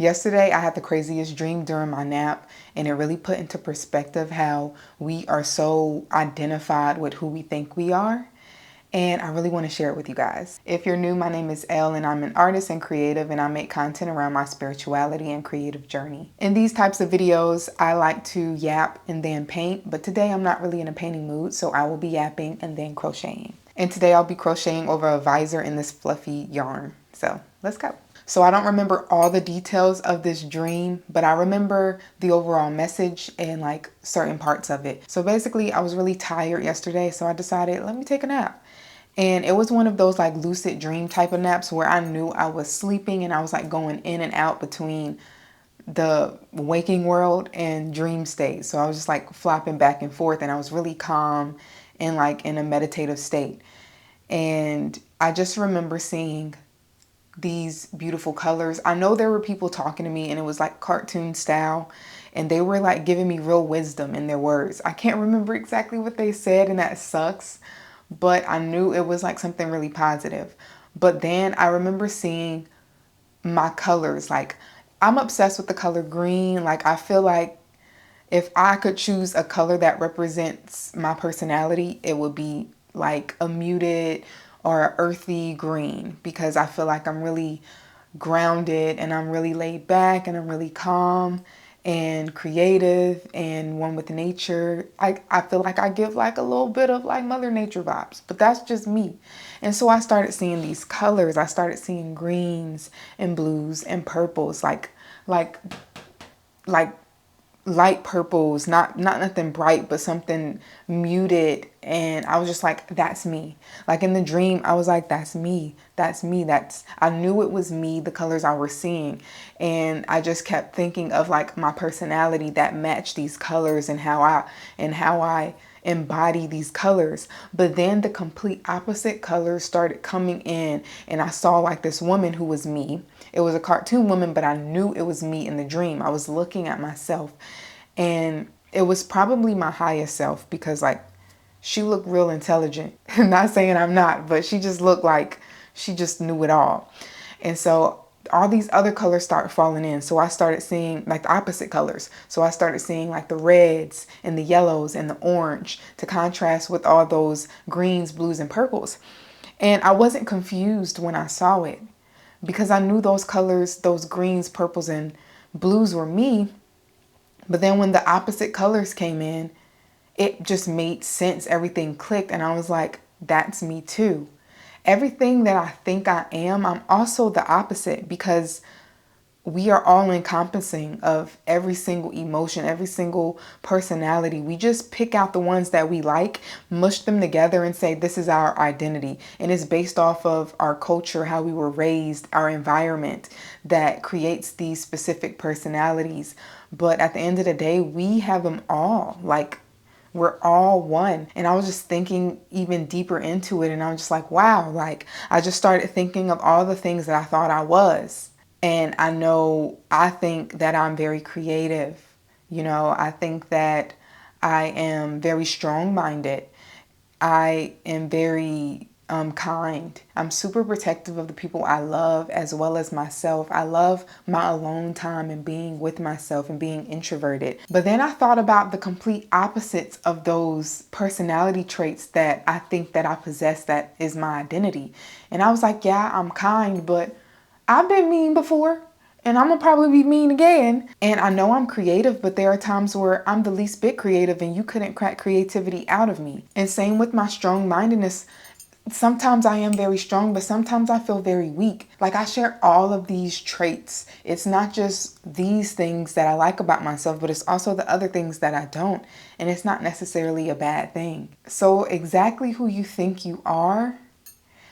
Yesterday, I had the craziest dream during my nap, and it really put into perspective how we are so identified with who we think we are. And I really want to share it with you guys. If you're new, my name is Elle, and I'm an artist and creative, and I make content around my spirituality and creative journey. In these types of videos, I like to yap and then paint, but today I'm not really in a painting mood, so I will be yapping and then crocheting. And today I'll be crocheting over a visor in this fluffy yarn. So let's go. So I don't remember all the details of this dream, but I remember the overall message and like certain parts of it. So basically I was really tired yesterday, so I decided, let me take a nap. And it was one of those like lucid dream type of naps where I knew I was sleeping and I was like going in and out between the waking world and dream state. So I was just like flopping back and forth, and I was really calm and like in a meditative state. And I just remember seeing these beautiful colors. I know there were people talking to me and it was like cartoon style, and they were like giving me real wisdom in their words. I can't remember exactly what they said, and that sucks, but I knew it was like something really positive. But then I remember seeing my colors. Like, I'm obsessed with the color green. Like, I feel like if I could choose a color that represents my personality, it would be like a muted or a earthy green, because I feel like I'm really grounded and I'm really laid back and I'm really calm and creative and one with nature. I feel like I give like a little bit of like Mother Nature vibes, but that's just me. And so I started seeing these colors. I started seeing greens and blues and purples, like like light purples, not nothing bright, but something muted. And I was just like, that's me. Like in the dream, I was like, that's me. That's me. I knew it was me, the colors I was seeing. And I just kept thinking of like my personality that matched these colors and how I embody these colors. But then the complete opposite colors started coming in, and I saw like this woman who was me. It was a cartoon woman, but I knew it was me in the dream. I was looking at myself, and it was probably my highest self, because like she looked real intelligent. Not saying I'm not, but she just looked like she just knew it all. And so all these other colors start falling in. So I started seeing like the opposite colors. So I started seeing like the reds and the yellows and the orange to contrast with all those greens, blues, and purples. And I wasn't confused when I saw it, because I knew those colors, those greens, purples, and blues were me. But then when the opposite colors came in, it just made sense. Everything clicked, and I was like, that's me too. Everything that I think I am, I'm also the opposite, because we are all encompassing of every single emotion, every single personality. We just pick out the ones that we like, mush them together, and say this is our identity. And it's based off of our culture, how we were raised, our environment that creates these specific personalities. But at the end of the day, we have them all. Like, we're all one. And I was just thinking even deeper into it, and I was just like, wow, like I just started thinking of all the things that I thought I was. And I think that I'm very creative. I think that I am very strong-minded. I am very kind. I'm super protective of the people I love as well as myself. I love my alone time and being with myself and being introverted. But then I thought about the complete opposites of those personality traits that I think that I possess, that is my identity. And I was like, yeah, I'm kind, but I've been mean before, and I'm gonna probably be mean again. And I know I'm creative, but there are times where I'm the least bit creative and you couldn't crack creativity out of me. And same with my strong-mindedness. Sometimes I am very strong, but sometimes I feel very weak. Like, I share all of these traits. It's not just these things that I like about myself, but it's also the other things that I don't. And it's not necessarily a bad thing. So exactly who you think you are,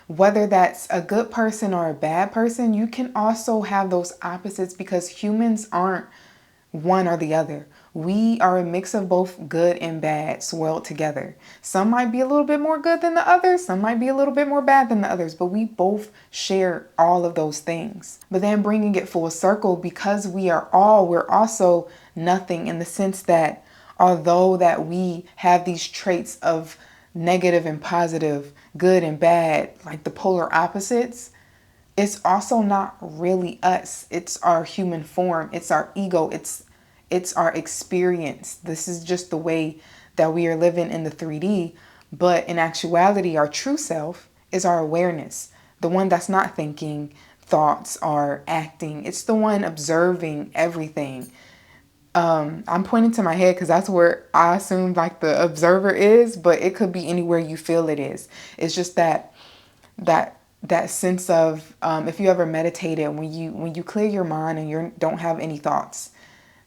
whether that's a good person or a bad person, you can also have those opposites, because humans aren't one or the other. We are a mix of both good and bad swirled together. Some might be a little bit more good than the others. Some might be a little bit more bad than the others, but we both share all of those things. But then bringing it full circle, because we're also nothing, in the sense that although that we have these traits of negative and positive, good and bad, like the polar opposites, it's also not really us. It's our human form. It's our ego. It's our experience. This is just the way that we are living in the 3D. But in actuality, our true self is our awareness, the one that's not thinking thoughts or acting. It's the one observing everything. I'm pointing to my head because that's where I assume like the observer is, but it could be anywhere you feel it is. It's just that sense of if you ever meditated, when you clear your mind and you don't have any thoughts,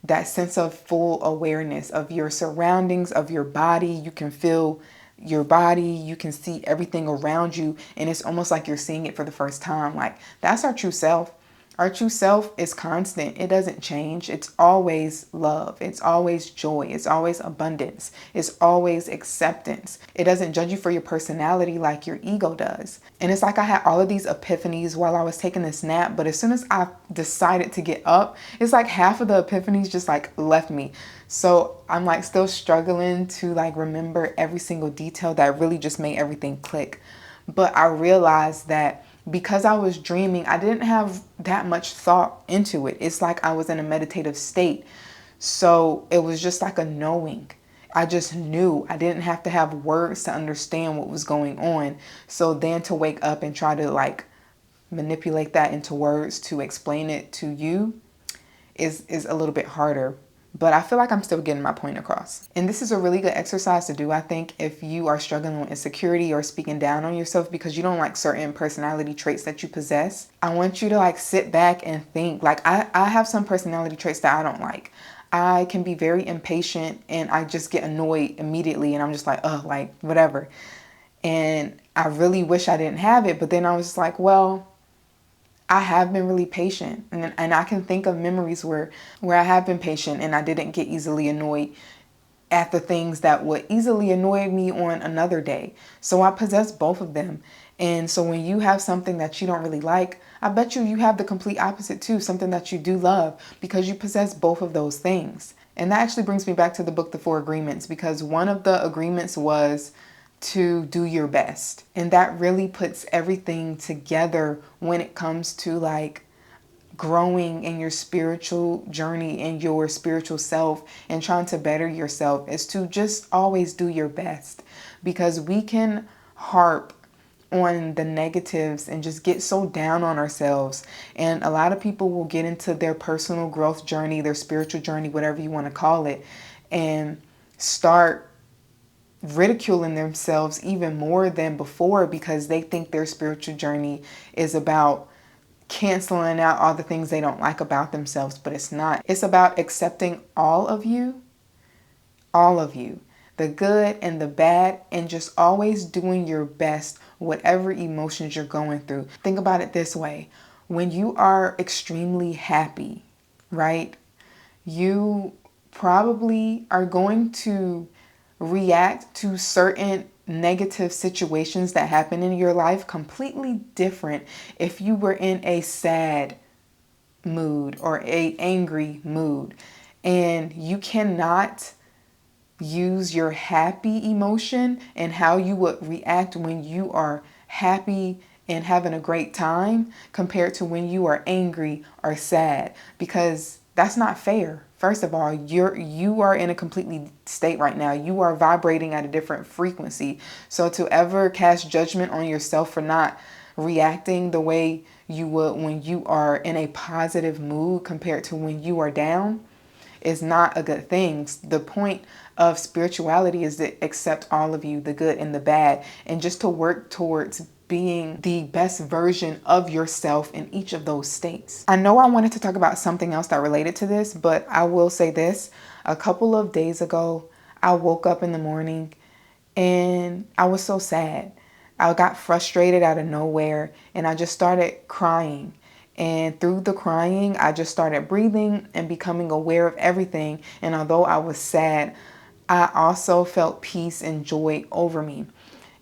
that sense of full awareness of your surroundings, of your body. You can feel your body, you can see everything around you, and it's almost like you're seeing it for the first time. Like, that's our true self. Our true self is constant. It doesn't change. It's always love. It's always joy. It's always abundance. It's always acceptance. It doesn't judge you for your personality like your ego does. And it's like I had all of these epiphanies while I was taking this nap, but as soon as I decided to get up, it's like half of the epiphanies just like left me. So I'm like still struggling to like remember every single detail that really just made everything click. But I realized that because I was dreaming, I didn't have that much thought into it. It's like I was in a meditative state. So it was just like a knowing. I just knew. I didn't have to have words to understand what was going on. So then to wake up and try to like manipulate that into words to explain it to you is a little bit harder. But I feel like I'm still getting my point across. And this is a really good exercise to do, I think, if you are struggling with insecurity or speaking down on yourself because you don't like certain personality traits that you possess. I want you to like sit back and think. Like I have some personality traits that I don't like. I can be very impatient and I just get annoyed immediately and I'm just like, oh, like whatever. And I really wish I didn't have it. But then I was just like, well, I have been really patient, and I can think of memories where I have been patient and I didn't get easily annoyed at the things that would easily annoy me on another day. So I possess both of them. And so when you have something that you don't really like, I bet you have the complete opposite too, something that you do love, because you possess both of those things. And that actually brings me back to the book, The 4 Agreements, because one of the agreements was to do your best. And that really puts everything together when it comes to like growing in your spiritual journey and your spiritual self and trying to better yourself, is to just always do your best, because we can harp on the negatives and just get so down on ourselves. And a lot of people will get into their personal growth journey, their spiritual journey, whatever you want to call it, and start ridiculing themselves even more than before because they think their spiritual journey is about canceling out all the things they don't like about themselves, but it's not. It's about accepting all of you, the good and the bad, and just always doing your best, whatever emotions you're going through. Think about it this way. When you are extremely happy, right, you probably are going to react to certain negative situations that happen in your life completely different if you were in a sad mood or a angry mood. And you cannot use your happy emotion and how you would react when you are happy and having a great time compared to when you are angry or sad, because that's not fair. First of all, you are in a completely state right now. You are vibrating at a different frequency. So to ever cast judgment on yourself for not reacting the way you would when you are in a positive mood compared to when you are down is not a good thing. The point of spirituality is to accept all of you, the good and the bad, and just to work towards being the best version of yourself in each of those states. I know I wanted to talk about something else that related to this, but I will say this. A couple of days ago, I woke up in the morning and I was so sad. I got frustrated out of nowhere and I just started crying. And through the crying, I just started breathing and becoming aware of everything. And although I was sad, I also felt peace and joy over me.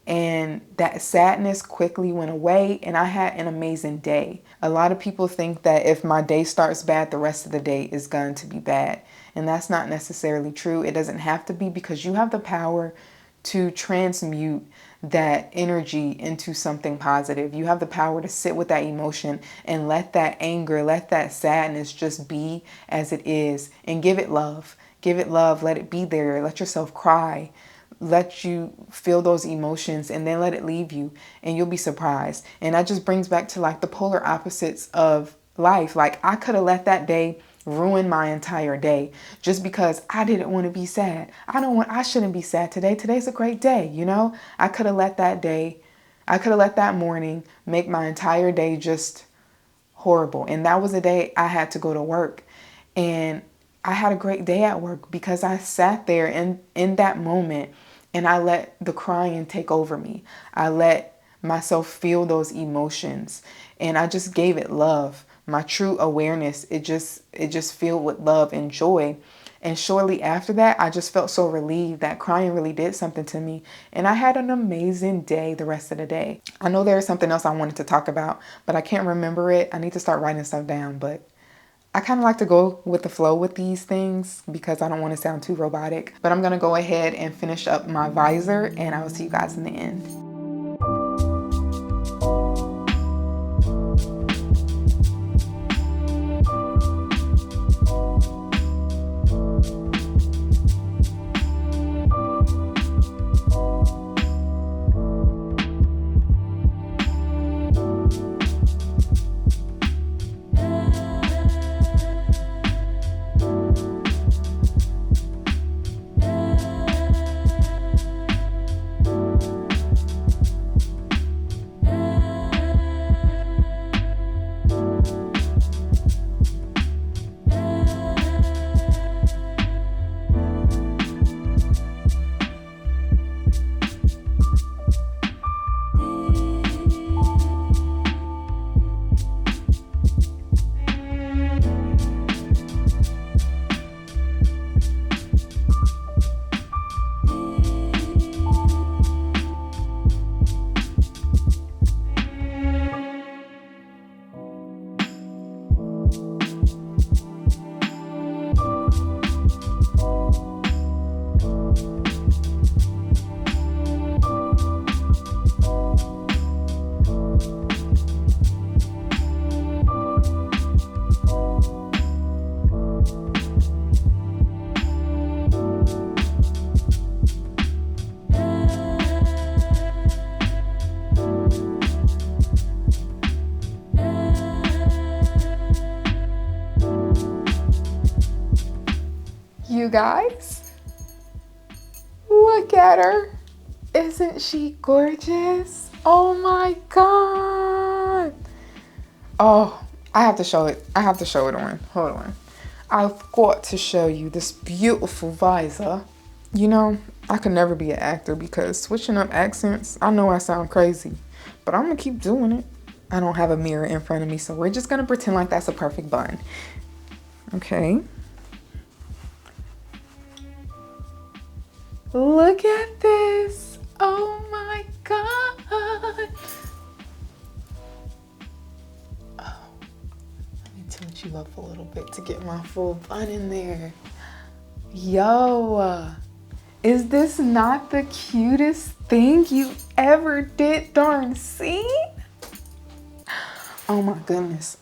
And that sadness quickly went away and I had an amazing day. A lot of people think that if my day starts bad, the rest of the day is going to be bad. And that's not necessarily true. It doesn't have to be, because you have the power to transmute that energy into something positive. You have the power to sit with that emotion and let that anger, let that sadness just be as it is, and give it love. Give it love, let it be there. Let yourself cry. Let you feel those emotions and then let it leave you, and you'll be surprised. And that just brings back to like the polar opposites of life. Like I could have let that day ruin my entire day just because I didn't want to be sad. I shouldn't be sad today. Today's a great day, you know? I could have let that morning make my entire day just horrible. And that was a day I had to go to work. And I had a great day at work because I sat there in that moment and I let the crying take over me. I let myself feel those emotions and I just gave it love. My true awareness, it just filled with love and joy. And shortly after that, I just felt so relieved that crying really did something to me. And I had an amazing day the rest of the day. I know there was something else I wanted to talk about, but I can't remember it. I need to start writing stuff down, but I kind of like to go with the flow with these things because I don't want to sound too robotic. But I'm going to go ahead and finish up my visor and I will see you guys in the end. You guys, look at her. Isn't she gorgeous? Oh my God. Oh, I have to show it. I have to show it on. Hold on. I've got to show you this beautiful visor. You know, I could never be an actor because switching up accents, I know I sound crazy, but I'm gonna keep doing it. I don't have a mirror in front of me, so we're just gonna pretend like that's a perfect bun. Okay. Look at this. Oh my God. Oh, let me tilt you up a little bit to get my full bun in there. Yo, is this not the cutest thing you ever did darn seen? Oh my goodness.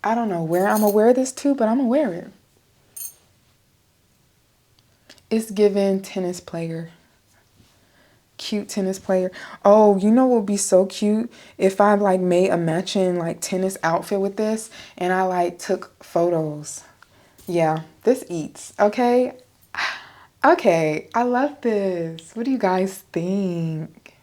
I don't know where I'm gonna wear this to, but I'm gonna wear it. It's given tennis player. Cute tennis player. Oh, you know what would be so cute? If I like made a matching like tennis outfit with this and I like took photos. Yeah, this eats, okay? Okay, I love this. What do you guys think?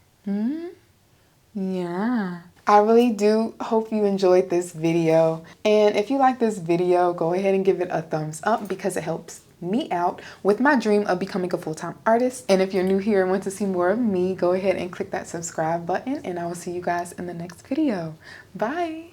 Yeah. I really do hope you enjoyed this video. And if you like this video, go ahead and give it a thumbs up because it helps me out with my dream of becoming a full-time artist. And if you're new here and want to see more of me, go ahead and click that subscribe button and I will see you guys in the next video. Bye.